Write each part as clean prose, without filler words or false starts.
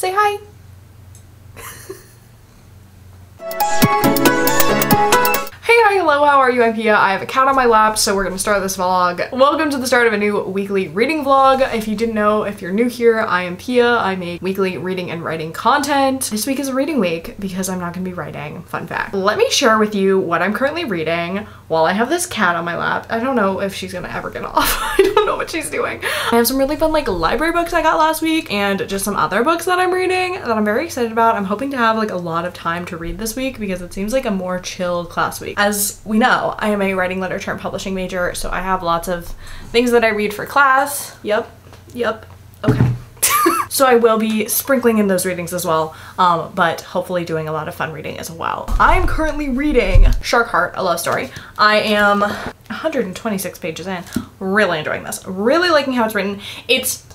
Say hi. Hey, hi, hello, how are you? I'm Pia. I have a cat on my lap, so we're gonna start this vlog. Welcome to the start of a new weekly reading vlog. If you didn't know, if you're new here, I am Pia. I make weekly reading and writing content. This week is a reading week because I'm not gonna be writing. Fun fact. Let me share with you what I'm currently reading while I have this cat on my lap. I don't know if she's gonna ever get off. I don't know what she's doing. I have some really fun like library books I got last week and just some other books that I'm reading that I'm very excited about. I'm hoping to have like a lot of time to read this week because it seems like a more chill class week. As we know, I am a writing, literature, and publishing major, so I have lots of things that I read for class. Yep, okay. So I will be sprinkling in those readings as well, but hopefully doing a lot of fun reading as well. I am currently reading Shark Heart, a love story. I am 126 pages in. Really enjoying this. Really liking how it's written.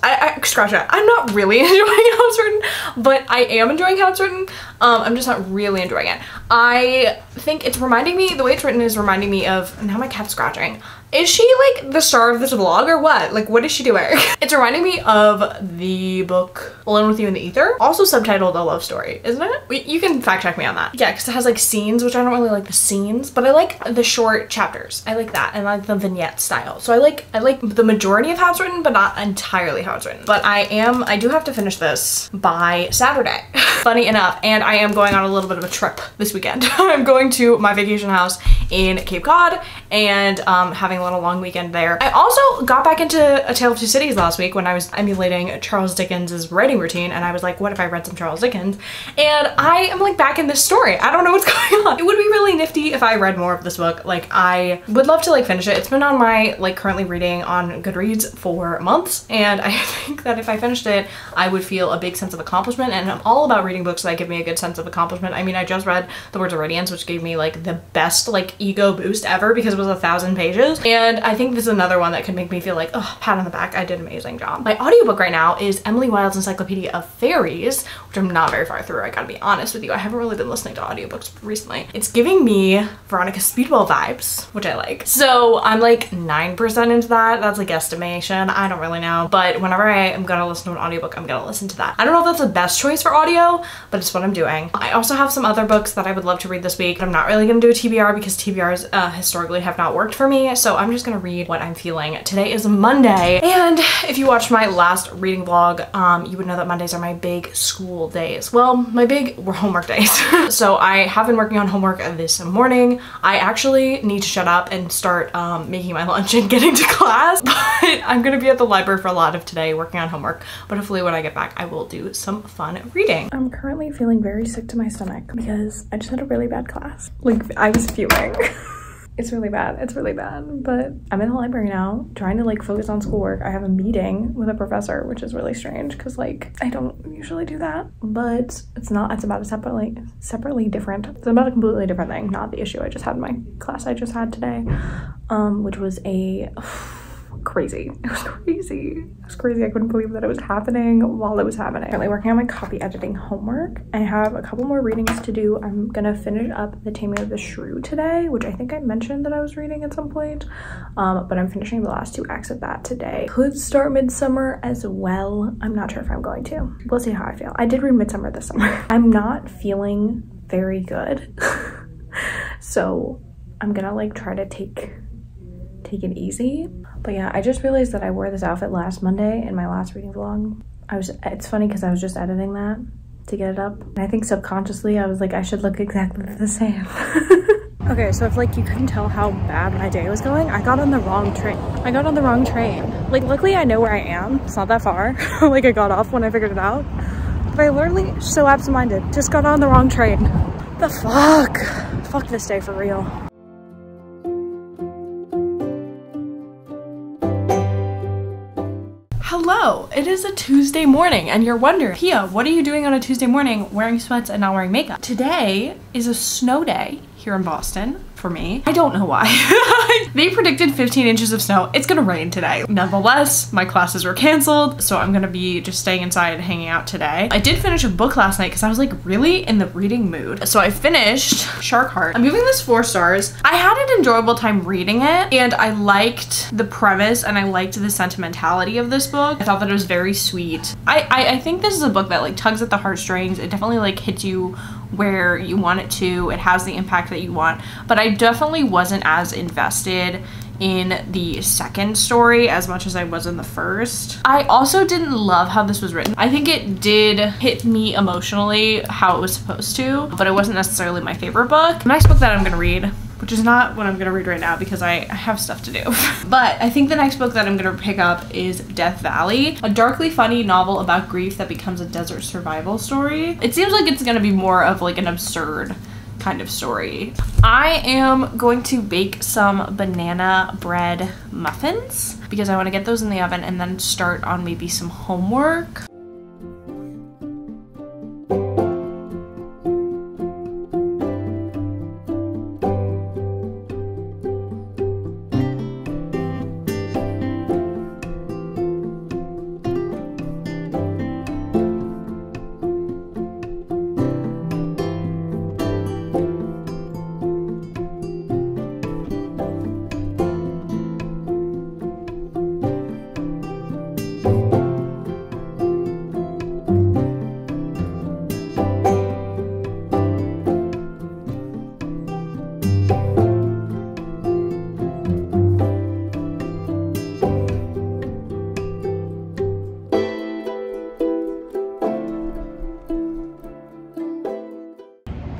I scratch that. I'm not really enjoying how it's written, but I am enjoying how it's written. I'm just not really enjoying it. I think it's reminding me, the way it's written is reminding me of, now my cat's scratching. Is she like the star of this vlog or what? Like, what is she doing? It's reminding me of the book Alone with You in the Ether, also subtitled A Love Story, isn't it? You can fact check me on that. Yeah, because it has like scenes, which I don't really like the scenes, but I like the short chapters. I like that, and I like the vignette style. So I like the majority of how it's written, but not entirely how it's written. But I do have to finish this by Saturday. Funny enough, and I am going on a little bit of a trip this weekend. I'm going to my vacation house in Cape Cod and having a little long weekend there. I also got back into A Tale of Two Cities last week when I was emulating Charles Dickens's writing routine, and I was like, what if I read some Charles Dickens? And I am like back in this story. I don't know what's going on. It would be really nifty if I read more of this book. Like, I would love to like finish it. It's been on my like currently reading on Goodreads for months, and I think that if I finished it, I would feel a big sense of accomplishment, and I'm all about reading books that give me a good sense of accomplishment. I mean, I just read The Words of Radiance, which gave me like the best like ego boost ever because it was 1,000 pages. And I think this is another one that could make me feel like, oh, pat on the back, I did an amazing job. My audiobook right now is Emily Wilde's Encyclopedia of Fairies, which I'm not very far through. I gotta be honest with you. I haven't really been listening to audiobooks recently. It's giving me Veronica Speedwell vibes, which I like. So I'm like 9% into that. That's like estimation. I don't really know. But whenever I am gonna listen to an audiobook, I'm gonna listen to that. I don't know if that's the best choice for audio, but it's what I'm doing. I also have some other books that I would love to read this week. I'm not really gonna do a TBR because TBRs historically have not worked for me. So I'm just gonna read what I'm feeling. Today is Monday, and if you watched my last reading vlog, you would know that Mondays are my big school days. Well, my big homework days. So I have been working on homework this morning. I actually need to shut up and start making my lunch and getting to class, but I'm gonna be at the library for a lot of today working on homework. But hopefully when I get back, I will do some fun reading. I'm currently feeling very sick to my stomach because I just had a really bad class. Like, I was fuming. It's really bad, but I'm in the library now trying to like focus on schoolwork. I have a meeting with a professor, which is really strange because like I don't usually do that, but it's about a separately different, it's about a completely different thing, not the issue I just had in my class I just had today, which was crazy. It was crazy. I couldn't believe that it was happening while it was happening. I'm currently working on my copy editing homework. I have a couple more readings to do. I'm gonna finish up The Taming of the Shrew today, which I think I mentioned that I was reading at some point, but I'm finishing the last 2 acts of that today. Could start Midsummer as well. I'm not sure if I'm going to. We'll see how I feel. I did read Midsummer this summer. I'm not feeling very good, so I'm gonna like try to take it easy. But yeah, I just realized that I wore this outfit last Monday in my last reading vlog. It's funny because I was just editing that to get it up, and I think subconsciously I was like, I should look exactly the same. Okay, so if like you couldn't tell how bad my day was going, I got on the wrong train. Like, luckily I know where I am. It's not that far. Like, I got off when I figured it out, but I literally, so absent-minded, just got on the wrong train. The fuck this day for real. Hello, it is a Tuesday morning and you're wondering, Pia, what are you doing on a Tuesday morning wearing sweats and not wearing makeup? Today is a snow day here in Boston. for me. I don't know why. They predicted 15 inches of snow. It's gonna rain today. Nonetheless, my classes were canceled, so I'm gonna be just staying inside and hanging out today. I did finish a book last night because I was like really in the reading mood. So I finished Shark Heart. I'm giving this 4 stars. I had an enjoyable time reading it, and I liked the premise and I liked the sentimentality of this book. I thought that it was very sweet. I think this is a book that like tugs at the heartstrings. It definitely like hits you where you want it to. It has the impact that you want, but I definitely wasn't as invested in the second story as much as I was in the first. I also didn't love how this was written. I think it did hit me emotionally how it was supposed to, but it wasn't necessarily my favorite book. The next book that I'm gonna read, which is not what I'm gonna read right now because I have stuff to do. But I think the next book that I'm gonna pick up is Death Valley, a darkly funny novel about grief that becomes a desert survival story. It seems like it's gonna be more of like an absurd kind of story. I am going to bake some banana bread muffins because I want to get those in the oven and then start on maybe some homework.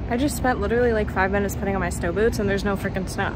I just spent literally like 5 minutes putting on my snow boots and there's no freaking snow.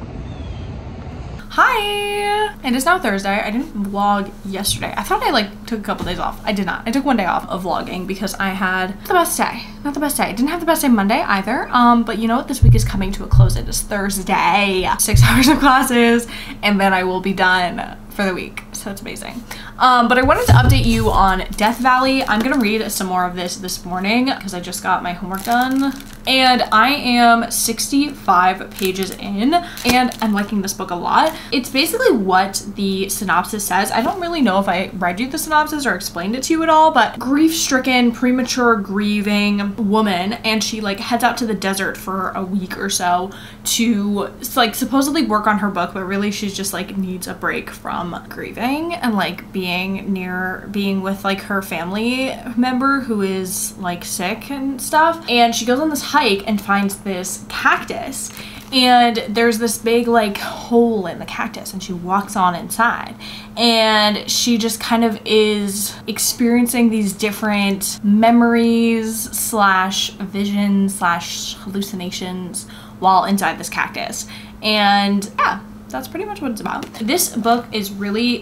Hi! And it's now Thursday. I didn't vlog yesterday. I thought I like took a couple days off. I did not. I took 1 day off of vlogging because I had the best day. Not the best day. I didn't have the best day Monday either. But you know what? This week is coming to a close. It is Thursday. 6 hours of classes and then I will be done for the week. So it's amazing. But I wanted to update you on Death Valley. I'm gonna read some more of this morning because I just got my homework done. And I am 65 pages in and I'm liking this book a lot. It's basically what the synopsis says. I don't really know if I read you the synopsis or explained it to you at all, but grief-stricken, premature grieving woman, and she like heads out to the desert for a week or so to like supposedly work on her book, but really she's just like needs a break from grieving and like being with like her family member who is like sick and stuff. And she goes on this hike and finds this cactus, and there's this big like hole in the cactus, and she walks on inside and she just kind of is experiencing these different memories slash visions slash hallucinations while inside this cactus. And yeah, that's pretty much what it's about. This book is really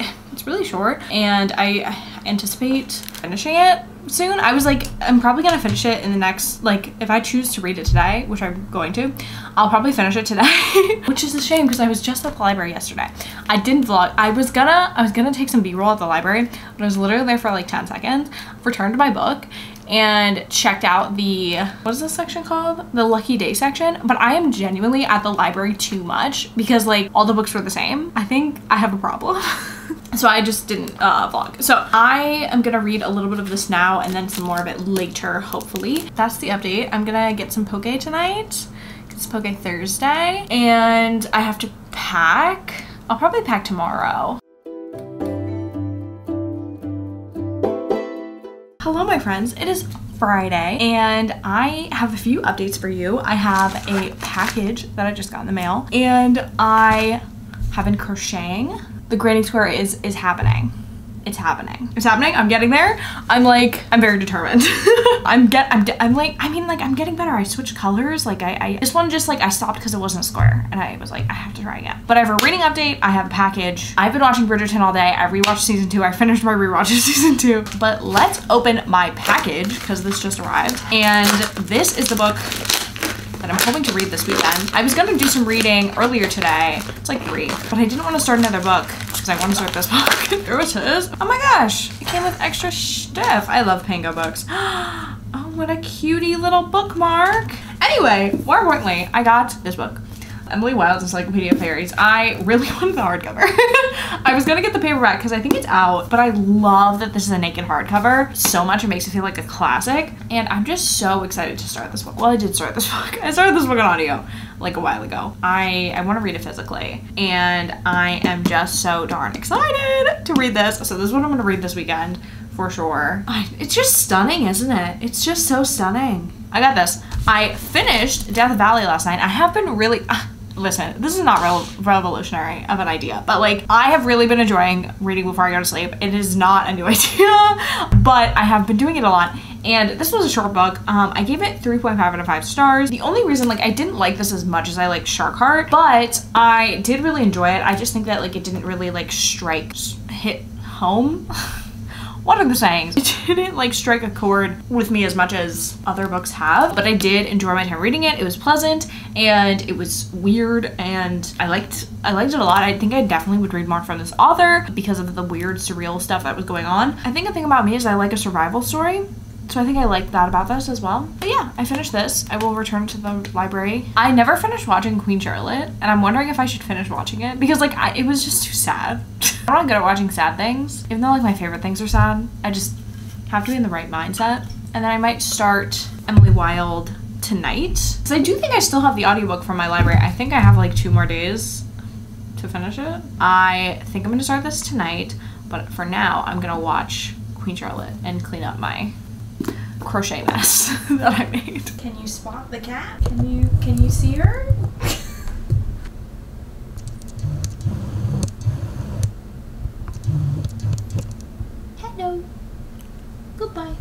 short and I anticipate finishing it soon. I was like, I'm probably gonna finish it in the next, like, if I choose to read it today, which I'm going to, I'll probably finish it today. Which is a shame because I was just at the library yesterday. I didn't vlog. I was gonna take some B-roll at the library, but I was literally there for like 10 seconds, returned to my book, and checked out the, what is this section called? The Lucky Day section. But I am genuinely at the library too much because like all the books were the same. I think I have a problem. So I just didn't vlog. So I am gonna read a little bit of this now and then some more of it later, hopefully. That's the update. I'm gonna get some poke tonight. It's Poke Thursday and I have to pack. I'll probably pack tomorrow. Hello my friends, it is Friday and I have a few updates for you. I have a package that I just got in the mail and I have been crocheting. The granny square is happening. It's happening. It's happening. I'm getting there. I'm very determined. I'm getting better. I switched colors. Like this one just like I stopped because it wasn't a square and I was like, I have to try again. But I have a reading update. I have a package. I've been watching Bridgerton all day. I rewatched season 2. I finished my rewatch of season 2. But let's open my package because this just arrived. And this is the book that I'm hoping to read this weekend. I was gonna do some reading earlier today. It's like 3, but I didn't want to start another book because I want to start this book. Here it is. Oh my gosh, it came with extra stuff. I love Pango books. Oh, what a cutie little bookmark. Anyway, more importantly, I got this book. Emily Wilde's Encyclopedia of Fairies. I really wanted the hardcover. I was gonna get the paperback because I think it's out, but I love that this is a naked hardcover so much. It makes it feel like a classic, and I'm just so excited to start this book. Well, I did start this book. I started this book on audio like a while ago. I want to read it physically, and I am just so darn excited to read this. So this is what I'm gonna read this weekend for sure. It's just stunning, isn't it? It's just so stunning. I got this. I finished Death Valley last night. I have been really, listen, this is not revolutionary of an idea, but like I have really been enjoying reading before I go to sleep. It is not a new idea, but I have been doing it a lot. And this was a short book. I gave it 3.5 out of 5 stars. The only reason, like, I didn't like this as much as I like Shark Heart, but I did really enjoy it. I just think that like it didn't really like hit home. What are the sayings? It didn't like strike a chord with me as much as other books have, but I did enjoy my time reading it. It was pleasant and it was weird, and I liked it a lot. I think I definitely would read more from this author because of the weird surreal stuff that was going on. I think the thing about me is I like a survival story. So I think I like that about this as well. But yeah, I finished this. I will return to the library. I never finished watching Queen Charlotte, and I'm wondering if I should finish watching it because like it was just too sad. I'm not good at watching sad things. Even though like my favorite things are sad, I just have to be in the right mindset. And then I might start Emily Wilde tonight. Because I do think I still have the audiobook from my library. I think I have like 2 more days to finish it. I think I'm gonna start this tonight, but for now I'm gonna watch Queen Charlotte and clean up my crochet mess that I made. Can you spot the cat? Can you see her? Hello. Goodbye.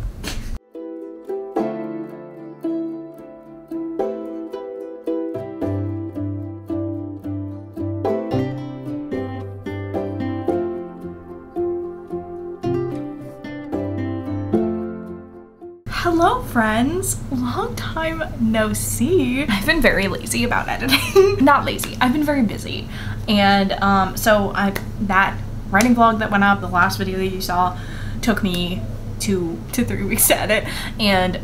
Hello friends, long time no see. I've been very lazy about editing. Not lazy, I've been very busy. And so that writing vlog that went up, the last video that you saw, took me 2 to 3 weeks to edit. And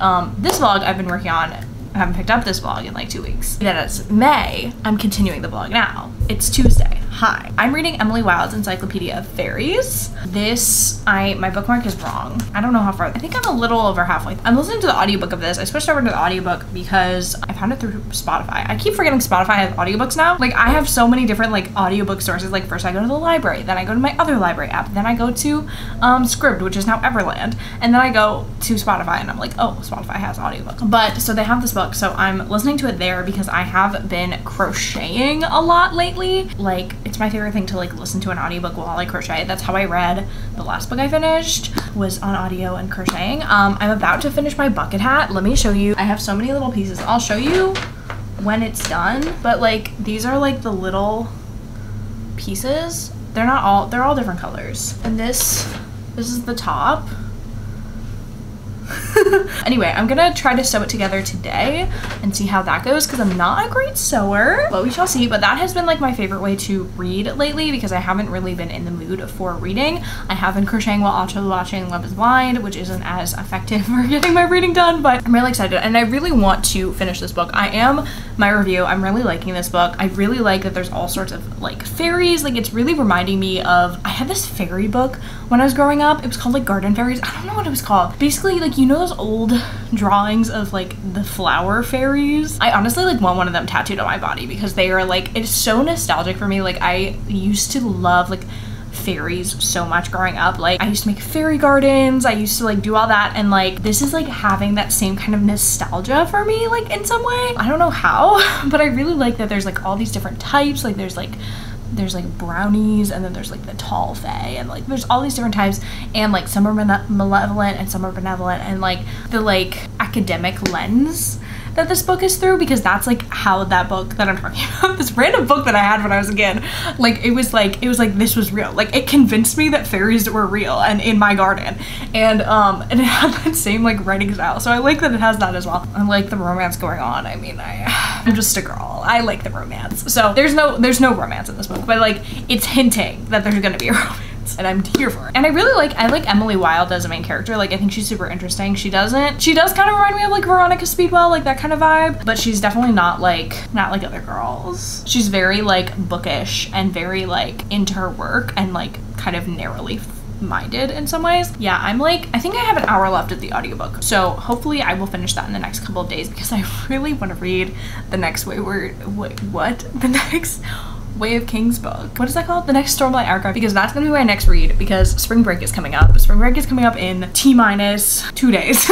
this vlog I've been working on, I haven't picked up this vlog in like 2 weeks. Then it's May, I'm continuing the vlog now. It's Tuesday. Hi. I'm reading Emily Wilde's Encyclopedia of Fairies. My bookmark is wrong. I don't know how far. I think I'm a little over halfway. I'm listening to the audiobook of this. I switched over to the audiobook because I found it through Spotify. I keep forgetting Spotify has audiobooks now. Like I have so many different like audiobook sources. Like first I go to the library, then I go to my other library app, then I go to Scribd, which is now Everland, and then I go to Spotify and I'm like, oh, Spotify has audiobook. But so they have this book, so I'm listening to it there because I have been crocheting a lot lately. Like it's my favorite thing to like listen to an audiobook while I crochet. That's how I read the last book I finished, was on audio and crocheting. I'm about to finish my bucket hat. Let me show you. I have so many little pieces. I'll show you when it's done, but like these are like the little pieces. They're all different colors. And this is the top. Anyway, I'm gonna try to sew it together today and see how that goes because I'm not a great sewer, but we shall see. But that has been like my favorite way to read lately because I haven't really been in the mood for reading. I have been crocheting while also watching Love is Blind, which isn't as effective for getting my reading done, but I'm really excited and I really want to finish this book. My review, I'm really liking this book. I really like that there's all sorts of like fairies. Like it's really reminding me of, I had this fairy book when I was growing up. It was called like Garden Fairies. I don't know what it was called. Basically like, you know those old drawings of like the flower fairies? I honestly like want one of them tattooed on my body because they are like, it's so nostalgic for me. Like I used to love like fairies so much growing up. Like I used to make fairy gardens, I used to like do all that, and like this is like having that same kind of nostalgia for me like in some way. I don't know how, but I really like that there's like all these different types. Like there's like brownies, and then there's like the tall fae, and like there's all these different types, and like some are malevolent and some are benevolent, and like the like academic lens that this book is through, because that's like how that book that I'm talking about, this random book that I had when I was a kid, like it was like this was real. Like it convinced me that fairies were real and in my garden, and it had that same like writing style. So I like that it has that as well. I like the romance going on. I mean, I'm just a girl. I like the romance. So there's no romance in this book, but like it's hinting that there's gonna be a romance. reads, and I'm here for it. And I like Emily Wilde as a main character. Like, I think she's super interesting. She does kind of remind me of like Veronica Speedwell, like that kind of vibe, but she's definitely not like other girls. She's very like bookish and very like into her work and like kind of narrowly minded in some ways. Yeah, I think I have an hour left of the audiobook, so hopefully I will finish that in the next couple of days because I really want to read the next the next Way of Kings book. What is that called? The next Stormlight Archive, because that's gonna be my next read because spring break is coming up. Spring break is coming up in T-minus 2 days.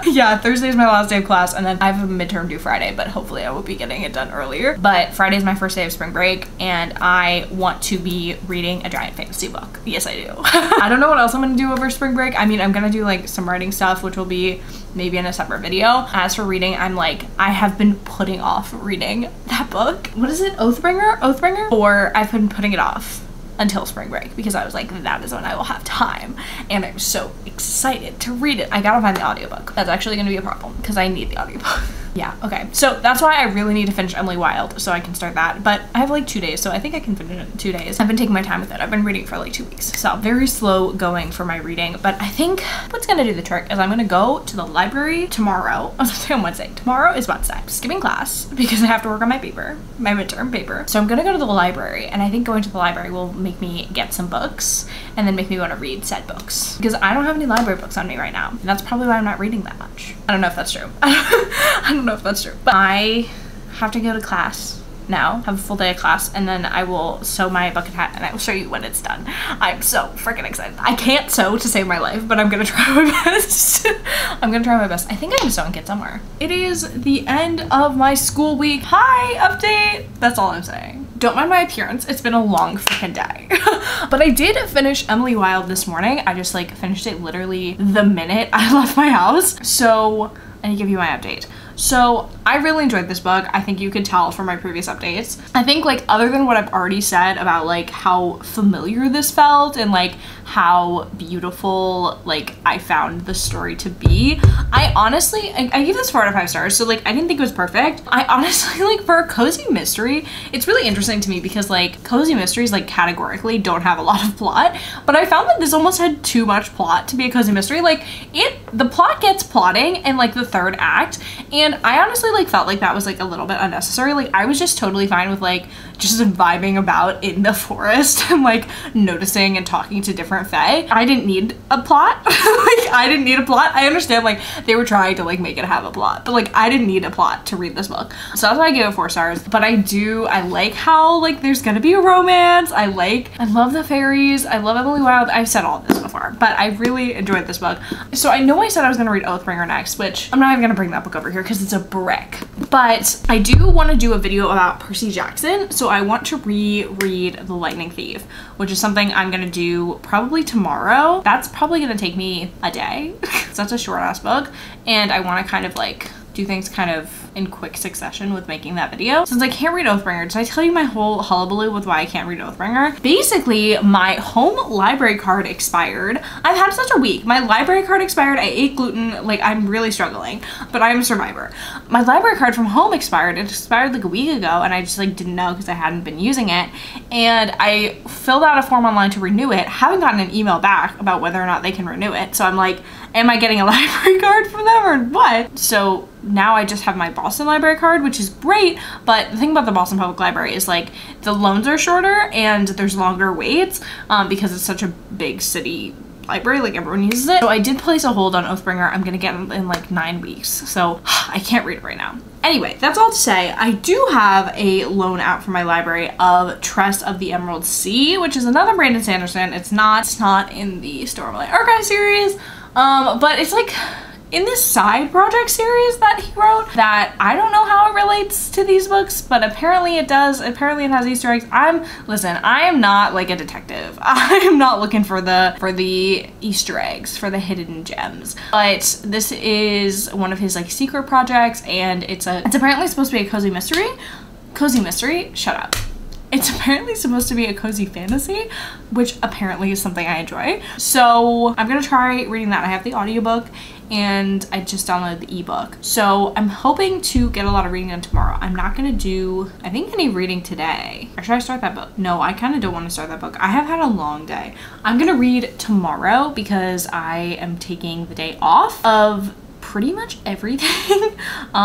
Yeah, Thursday is my last day of class, and then I have a midterm due Friday, but hopefully I will be getting it done earlier. But Friday is my first day of spring break, and I want to be reading a giant fantasy book. Yes, I do. I don't know what else I'm gonna do over spring break. I mean, I'm gonna do like some writing stuff, which will be maybe in a separate video. As for reading, I have been putting off reading that book. What is it? Oathbringer? Or I've been putting it off until spring break because I was like, that is when I will have time. And I'm so excited to read it. I gotta find the audiobook. That's actually gonna be a problem because I need the audiobook. Yeah, okay. So that's why I really need to finish Emily Wilde so I can start that. But I have like 2 days, so I think I can finish it in 2 days. I've been taking my time with it. I've been reading for like 2 weeks. So very slow going for my reading. But I think what's gonna do the trick is I'm gonna go to the library tomorrow. I was gonna say on Wednesday. Tomorrow is Wednesday. I'm skipping class because I have to work on my paper, my midterm paper. So I'm gonna go to the library, and I think going to the library will make me get some books and then make me want to read said books because I don't have any library books on me right now. And that's probably why I'm not reading that much. I don't know if that's true. I don't know if that's true, but I have to go to class now, have a full day of class, and then I will sew my bucket hat and I will show you when it's done. I'm so freaking excited. I can't sew to save my life, but I'm gonna try my best. I'm gonna try my best. I think I have a sewing kit somewhere. It is the end of my school week. Hi, update. That's all I'm saying. Don't mind my appearance. It's been a long freaking day. But I did finish Emily Wilde this morning. I just like finished it literally the minute I left my house. So I need to give you my update. So I really enjoyed this book. I think you could tell from my previous updates. I think like other than what I've already said about like how familiar this felt and like how beautiful like I found the story to be, I honestly, I gave this 4 out of 5 stars. So like I didn't think it was perfect. I honestly like for a cozy mystery, it's really interesting to me because like cozy mysteries like categorically don't have a lot of plot, but I found that this almost had too much plot to be a cozy mystery. Like the plot gets plotting in like the 3rd act, and I honestly like felt like that was like a little bit unnecessary. Like I was just totally fine with like just vibing about in the forest and like noticing and talking to different fae. I didn't need a plot. Like I didn't need a plot. I understand like they were trying to like make it have a plot, but like I didn't need a plot to read this book. So that's why I gave it 4 stars. But I like how like there's gonna be a romance. I love the fairies. I love Emily Wilde. I've said all of this before, but I really enjoyed this book. So I know I said I was gonna read Oathbringer next, which I'm not even gonna bring that book over here because it's a brick. But I do want to do a video about Percy Jackson. So I want to reread The Lightning Thief, which is something I'm gonna do probably tomorrow. That's probably gonna take me a day. That's a short ass book, and I want to kind of like do things kind of in quick succession with making that video. Since I can't read Oathbringer, did I tell you my whole hullabaloo with why I can't read Oathbringer? Basically, my home library card expired. I've had such a week. My library card expired. I ate gluten. Like, I'm really struggling, but I'm a survivor. My library card from home expired. It expired like a week ago, and I just like didn't know because I hadn't been using it. And I filled out a form online to renew it. Haven't gotten an email back about whether or not they can renew it. So I'm like, am I getting a library card from them or what? So now I just have my Boston library card, which is great, but the thing about the Boston Public Library is like the loans are shorter and there's longer waits because it's such a big city library, like everyone uses it. So I did place a hold on Oathbringer. I'm gonna get it in like 9 weeks, so I can't read it right now. Anyway, that's all to say, I do have a loan out from my library of Tress of the Emerald Sea, which is another Brandon Sanderson. It's not in the Stormlight Archive series, but it's like in this side project series that he wrote that I don't know how it relates to these books, but apparently it does. Apparently it has Easter eggs. Listen, I am not like a detective. I am not looking for the Easter eggs, for the hidden gems. But this is one of his like secret projects, and it's apparently supposed to be a cozy mystery. Cozy mystery? Shut up. It's apparently supposed to be a cozy fantasy, which apparently is something I enjoy. So I'm gonna try reading that. I have the audiobook, and I just downloaded the ebook. So I'm hoping to get a lot of reading done tomorrow. I'm not gonna do, I think, any reading today. Or should I start that book? No, I kind of don't want to start that book. I have had a long day. I'm gonna read tomorrow because I am taking the day off of pretty much everything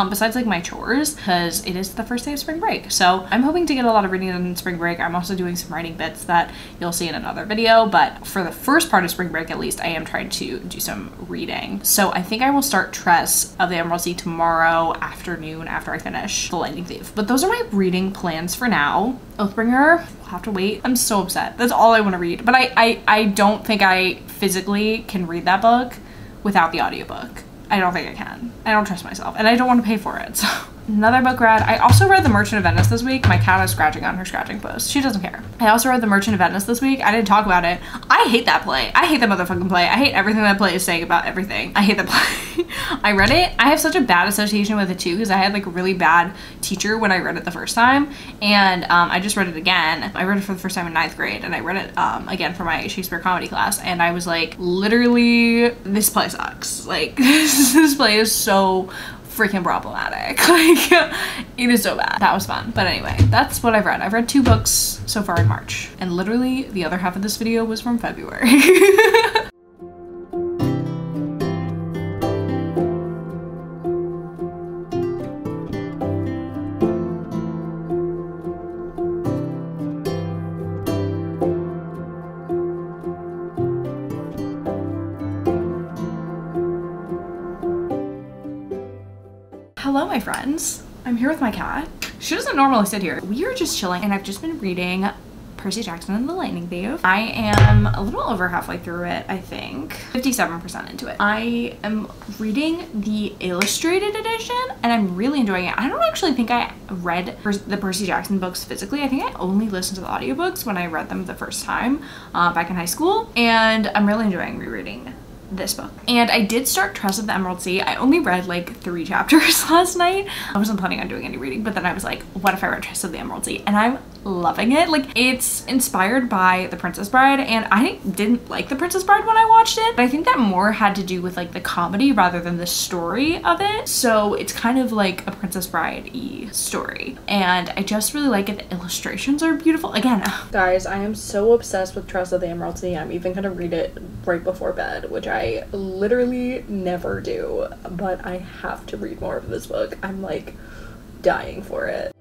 besides like my chores, because it is the first day of spring break. So I'm hoping to get a lot of reading done in spring break. I'm also doing some writing bits that you'll see in another video, but for the first part of spring break at least, I am trying to do some reading. So I think I will start Tress of the Emerald Sea tomorrow afternoon after I finish The Lightning Thief. But those are my reading plans for now. Oathbringer, we'll have to wait. I'm so upset. That's all I want to read. But I don't think I physically can read that book without the audiobook. I don't think I can. I don't trust myself, and I don't want to pay for it, so. Another book read. I also read The Merchant of Venice this week. My cat is scratching on her scratching post. She doesn't care. I also read The Merchant of Venice this week. I didn't talk about it. I hate that play. I hate that motherfucking play. I hate everything that play is saying about everything. I hate that play. I read it. I have such a bad association with it too, because I had like a really bad teacher when I read it the first time, and I just read it again. I read it for the first time in 9th grade, and I read it again for my Shakespeare comedy class, and I was like, literally, this play sucks. Like, this play is so freaking problematic. Like, it is so bad. That was fun. But anyway, that's what I've read. I've read 2 books so far in March, and literally the other half of this video was from February. Hello, my friends. I'm here with my cat. She doesn't normally sit here. We are just chilling, and I've just been reading Percy Jackson and the Lightning Thief. I am a little over halfway through it, I think. 57% into it. I am reading the illustrated edition, and I'm really enjoying it. I don't actually think I read the Percy Jackson books physically. I think I only listened to the audiobooks when I read them the first time back in high school, and I'm really enjoying rereading this book. And I did start Tress of the Emerald Sea. I only read like 3 chapters last night. I wasn't planning on doing any reading, but then I was like, what if I read Tress of the Emerald Sea? And I'm loving it. Like, it's inspired by The Princess Bride, and I didn't like The Princess Bride when I watched it, but I think that more had to do with like the comedy rather than the story of it. So it's kind of like a Princess Bride-y story, and I just really like it. The illustrations are beautiful. Again, guys, I am so obsessed with Tress of the Emerald Sea. I'm even gonna read it right before bed, which I literally never do, but I have to read more of this book. I'm like dying for it.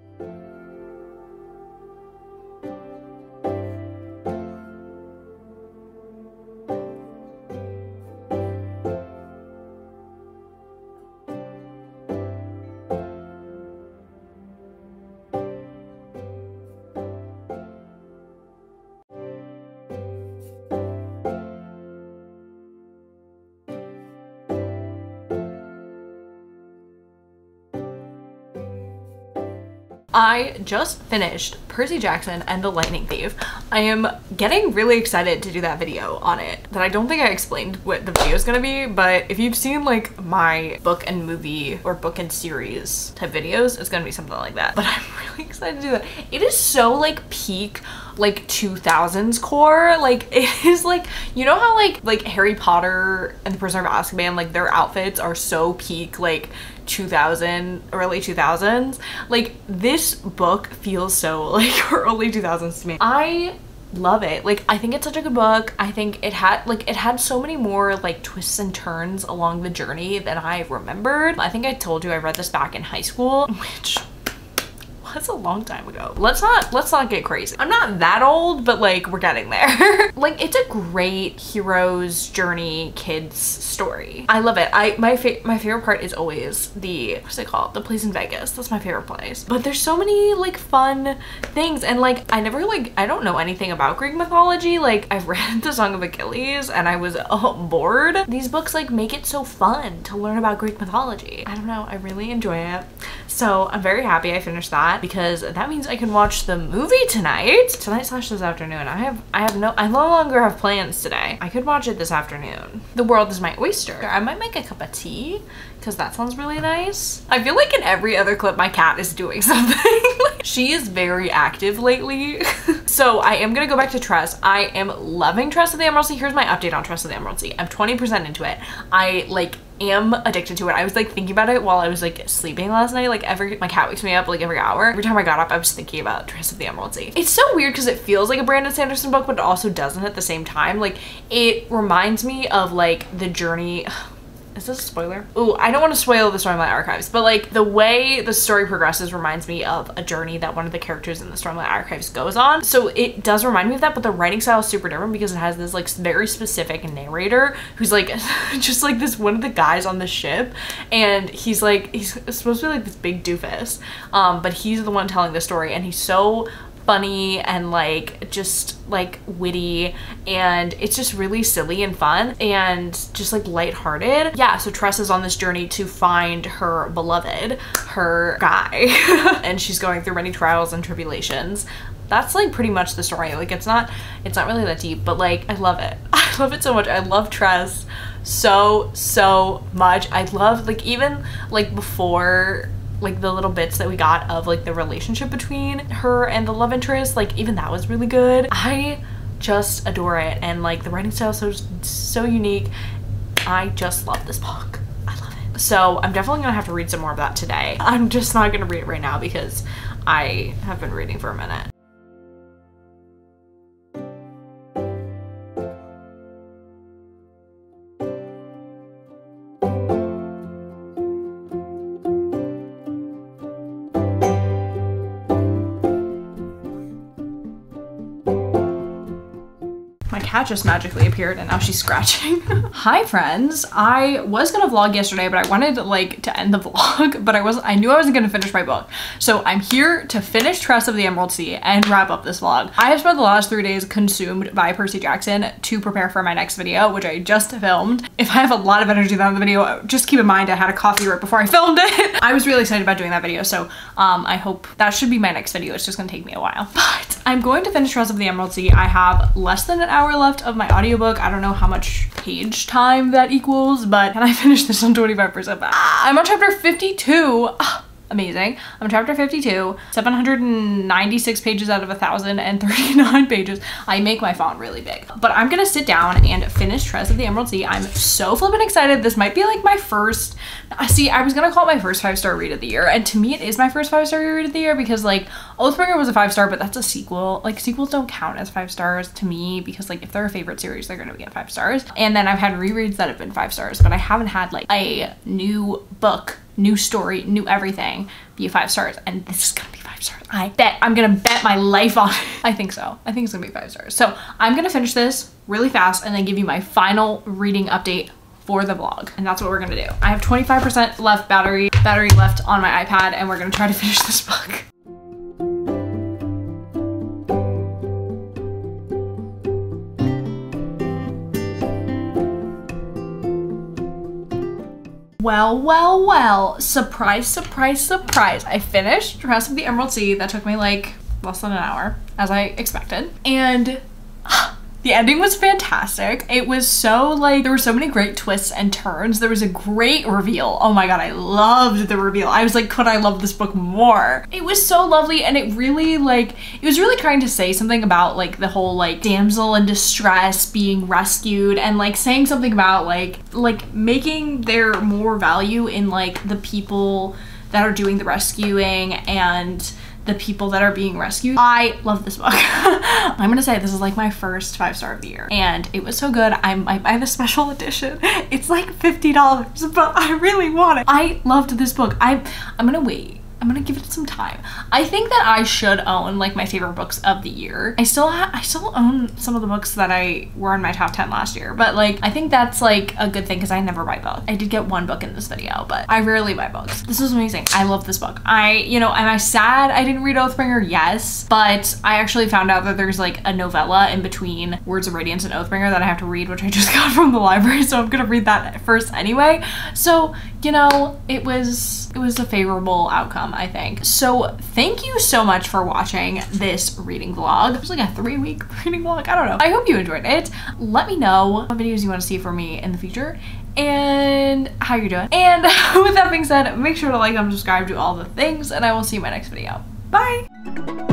I just finished Percy Jackson and the Lightning Thief. I am getting really excited to do that video on it. That I don't think I explained what the video is gonna be, but if you've seen like my book and movie or book and series type videos, it's gonna be something like that. But I'm really excited to do that. It is so like peak like 2000s core. Like, it is like, you know how like Harry Potter and the Prisoner of Azkaban, like their outfits are so peak like 2000, early 2000s. Like, this book feels so like early 2000s to me. I love it. Like, I think it's such a good book. I think it had so many more like twists and turns along the journey than I remembered. I think I told you I read this back in high school, which was a long time ago. Let's not get crazy. I'm not that old, but like, we're getting there. Like, it's a great hero's journey kids story. I love it. My favorite part is always what's it called? The place in Vegas. That's my favorite place. But there's so many like fun things, and like I don't know anything about Greek mythology. Like, I've read the Song of Achilles and I was bored. These books like make it so fun to learn about Greek mythology. I don't know, I really enjoy it. So I'm very happy I finished that, because that means I can watch the movie tonight / this afternoon. I no longer have plans today. I could watch it this afternoon. The world is my oyster. I might make a cup of tea, because that sounds really nice. I feel like in every other clip my cat is doing something. She is very active lately. So I am gonna go back to Tress. I am loving Tress of the Emerald Sea. Here's my update on Tress of the Emerald Sea. I'm 20% into it. I like am addicted to it. I was like thinking about it while I was like sleeping last night. Like my cat wakes me up like every hour. Every time I got up, I was thinking about Dress of the Emerald Sea. It's so weird because it feels like a Brandon Sanderson book, but it also doesn't at the same time. Like it reminds me of like the journey. Is this a spoiler? Ooh, I don't want to spoil the Stormlight Archives, but like the way the story progresses reminds me of a journey that one of the characters in the Stormlight Archives goes on. So it does remind me of that, but the writing style is super different because it has this like very specific narrator who's like just like this one of the guys on the ship, and he's supposed to be like this big doofus, but he's the one telling the story, and he's so funny and like just like witty, and it's just really silly and fun and just like lighthearted. Yeah, so Tress is on this journey to find her beloved, her guy, and she's going through many trials and tribulations. That's like pretty much the story. Like it's not really that deep, but like I love it. I love it so much. I love Tress so much. I love like even like before like the little bits that we got of like the relationship between her and the love interest, like even that was really good. I just adore it, and like the writing style is so unique. I just love this book. I love it. So I'm definitely gonna have to read some more of that today. I'm just not gonna read it right now because I have been reading for a minute. My cat just magically appeared and now she's scratching. Hi friends, I was gonna vlog yesterday, but I wanted like to end the vlog, but I knew I wasn't gonna finish my book. So I'm here to finish Dress of the Emerald Sea and wrap up this vlog. I have spent the last 3 days consumed by Percy Jackson to prepare for my next video, which I just filmed. If I have a lot of energy on the video, just keep in mind I had a coffee right before I filmed it. I was really excited about doing that video, so I hope that should be my next video. It's just gonna take me a while. But I'm going to finish Dress of the Emerald Sea. I have less than an hour left of my audiobook. I don't know how much page time that equals, but can I finish this on 25% back? I'm on chapter 52. Amazing. I'm on chapter 52, 796 pages out of 1,039 pages. I make my font really big, but I'm gonna sit down and finish Dress of the Emerald Sea. I'm so flippin' excited. This might be like my first, see, I was gonna call it my first 5-star read of the year, and to me it is my first 5-star read of the year because like Oathbringer was a 5-star, but that's a sequel. Like sequels don't count as 5 stars to me because like if they're a favorite series, they're gonna get 5 stars. And then I've had rereads that have been 5 stars, but I haven't had like a new book, new story, new everything be 5 stars, and this is gonna be 5 stars. I'm gonna bet my life on it. I think so. I think it's gonna be 5 stars. So I'm gonna finish this really fast and then give you my final reading update for the vlog, and that's what we're gonna do. I have 25% left battery left on my iPad, and we're gonna try to finish this book. Well, surprise, surprise, surprise. I finished Dress of the Emerald Sea. That took me like less than an hour, as I expected. And the ending was fantastic. It was so like, there were so many great twists and turns. There was a great reveal. Oh my God, I loved the reveal. I was like, could I love this book more? It was so lovely, and it really like, it was really trying to say something about like the whole like damsel in distress being rescued, and like saying something about like making there more value in like the people that are doing the rescuing and the people that are being rescued. I love this book. I'm gonna say this is like my first 5-star of the year, and it was so good. I have a special edition. It's like $50, but I really want it. I loved this book. I'm gonna wait. I'm gonna give it some time. I think that I should own like my favorite books of the year. I still own some of the books that I were in my top 10 last year, but like I think that's like a good thing because I never buy books. I did get one book in this video, but I rarely buy books. This was amazing. I love this book. Am I sad I didn't read Oathbringer? Yes, but I actually found out that there's like a novella in between Words of Radiance and Oathbringer that I have to read, which I just got from the library, so I'm gonna read that first anyway. So, you know, it was a favorable outcome, I think. So thank you so much for watching this reading vlog. It was like a 3-week reading vlog. I don't know. I hope you enjoyed it. Let me know what videos you want to see from me in the future and how you're doing. And with that being said, make sure to like and subscribe, do all the things, and I will see you in my next video. Bye!